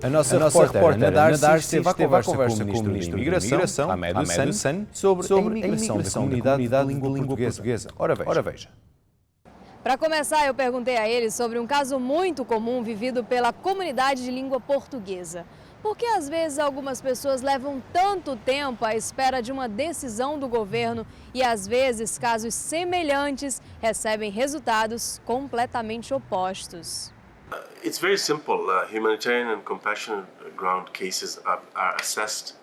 A nossa repórter Darcie esteve à conversa com o Ministro da Imigração, Ahmed Hussen, sobre a imigração da comunidade de língua portuguesa. Ora veja. Para começar, eu perguntei a ele sobre um caso muito comum vivido pela comunidade de língua portuguesa. Por que às vezes algumas pessoas levam tanto tempo à espera de uma decisão do governo e às vezes casos semelhantes recebem resultados completamente opostos? It's very simple. Humanitarian and compassionate ground cases are assessed.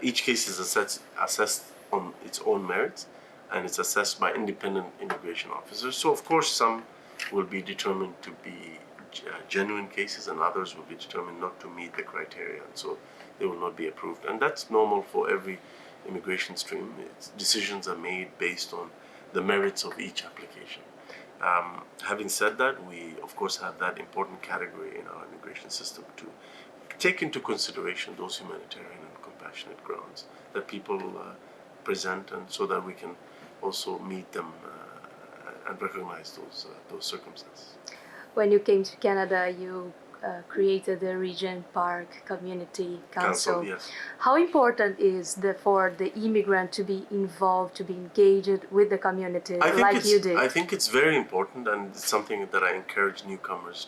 Each case is assessed on its own merits, and it's assessed by independent immigration officers. So, of course, some will be determined to be genuine cases, and others will be determined not to meet the criteria, and so they will not be approved. And that's normal for every immigration stream. Decisions are made based on the merits of each application. Having said that, we of course have that important category in our immigration system to take into consideration those humanitarian and compassionate grounds that people present, and so that we can also meet them and recognize those circumstances. When you came to Canada, you created the Region Park Community Council. Yes. How important is for the immigrant to be involved, to be engaged with the community you did? I think it's very important, and it's something that I encourage newcomers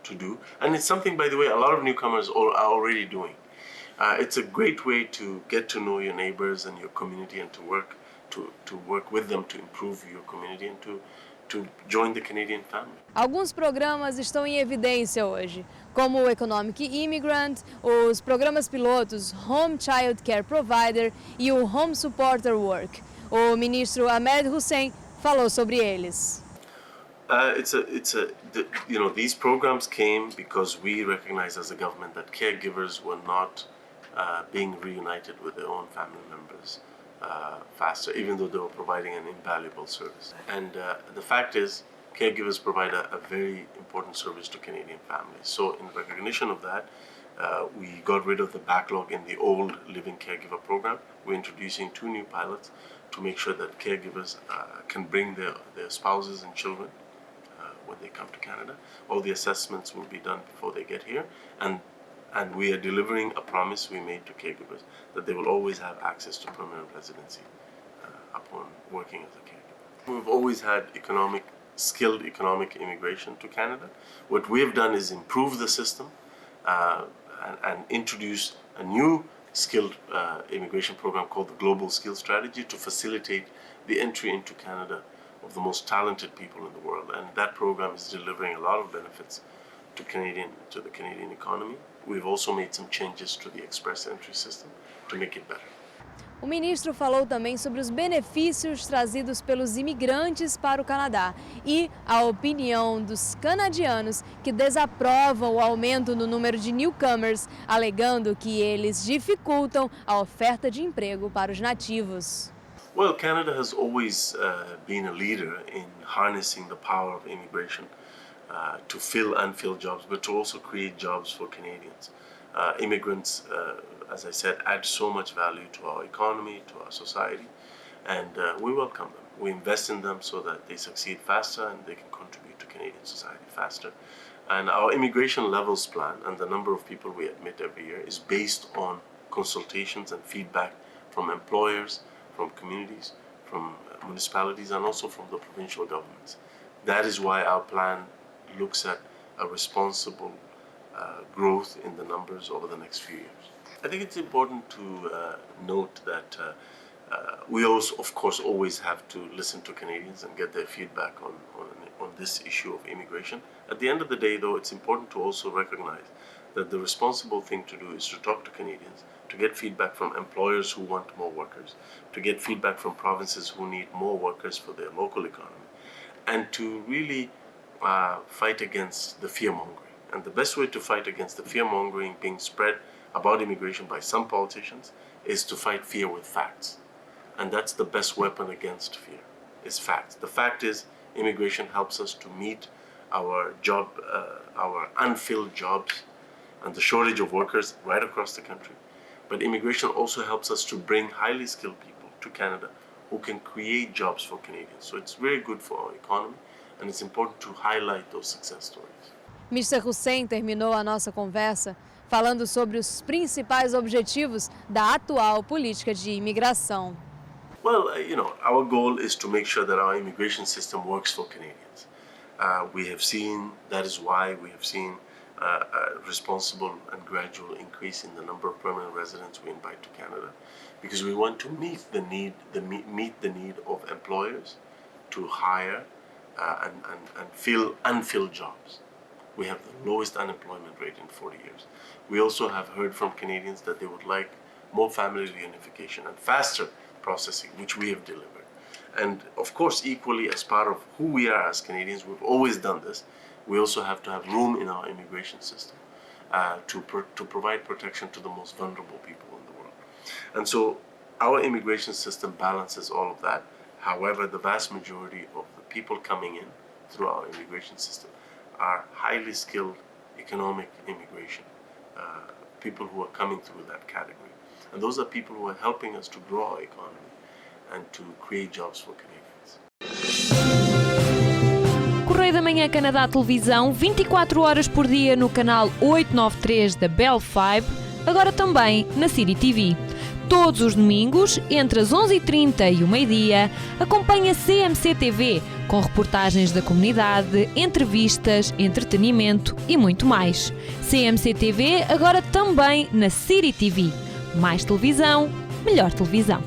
to do. And it's something, by the way, a lot of newcomers are already doing. It's a great way to get to know your neighbors and your community, and to work with them to improve your community and to join the Canadian family. Alguns programas estão em evidência hoje, como o Economic Immigrant, os programas pilotos Home Child Care Provider e o Home Supporter Work. O ministro Ahmed Hussen falou sobre eles. These programs came because we recognized as a government that caregivers were not being reunited with their own family members faster, even though they were providing an invaluable service. And the fact is, caregivers provide a very important service to Canadian families. So in recognition of that, we got rid of the backlog in the old living caregiver program. We're introducing 2 new pilots to make sure that caregivers can bring their spouses and children when they come to Canada. All the assessments will be done before they get here, and we are delivering a promise we made to caregivers that they will always have access to permanent residency upon working as a caregiver. We've always had skilled economic immigration to Canada. What we have done is improve the system and introduce a new skilled immigration program called the Global Skills Strategy to facilitate the entry into Canada of the most talented people in the world. And that program is delivering a lot of benefits to the Canadian economy. We've also made some changes to the express entry system to make it better. O ministro falou também sobre os benefícios trazidos pelos imigrantes para o Canadá e a opinião dos canadianos que desaprovam o aumento no número de newcomers, alegando que eles dificultam a oferta de emprego para os nativos. Well, Canada has always been a leader in harnessing the power of immigration to fill unfilled jobs, but to also create jobs for Canadians. Immigrants, as I said, add so much value to our economy, to our society, and we welcome them. We invest in them so that they succeed faster and they can contribute to Canadian society faster. And our immigration levels plan and the number of people we admit every year is based on consultations and feedback from employers, from communities, from municipalities, and also from the provincial governments. That is why our plan looks at a responsible growth in the numbers over the next few years. I think it's important to note that we also, of course, always have to listen to Canadians and get their feedback on this issue of immigration. At the end of the day, though, it's important to also recognize that the responsible thing to do is to talk to Canadians, to get feedback from employers who want more workers, to get feedback from provinces who need more workers for their local economy, and to really fight against the fear-mongering. And the best way to fight against the fear-mongering being spread about immigration by some politicians is to fight fear with facts. And that's the best weapon against fear, is facts. The fact is, immigration helps us to meet our unfilled jobs and the shortage of workers right across the country. But immigration also helps us to bring highly skilled people to Canada who can create jobs for Canadians. So it's very good for our economy, and it's important to highlight those success stories. Mr. Hussen terminou a nossa conversa falando sobre os principais objetivos da atual política de imigração. Well, our goal is to make sure that our immigration system works for Canadians. We have seen, that is why we have seen a responsible and gradual increase in the number of permanent residents we invite to Canada, because we want to meet the need of employers to hire and fill unfilled jobs. We have the lowest unemployment rate in 40 years. We also have heard from Canadians that they would like more family reunification and faster processing, which we have delivered. And of course, equally as part of who we are as Canadians, we've always done this. We also have to have room in our immigration system to provide protection to the most vulnerable people in the world. And so our immigration system balances all of that. However, the vast majority of the people coming in through our immigration system are highly skilled economic immigration, people who are coming through that category. And those are people who are helping us to grow our economy and to create jobs for Canadians. Correio da Manhã Canadá televisão, 24 horas por dia no canal 893 da Bell 5, agora também na City TV. Todos os domingos, entre as 11h30 e o meio-dia, acompanha CMC TV, com reportagens da comunidade, entrevistas, entretenimento e muito mais. CMC TV agora também na City TV. Mais televisão, melhor televisão.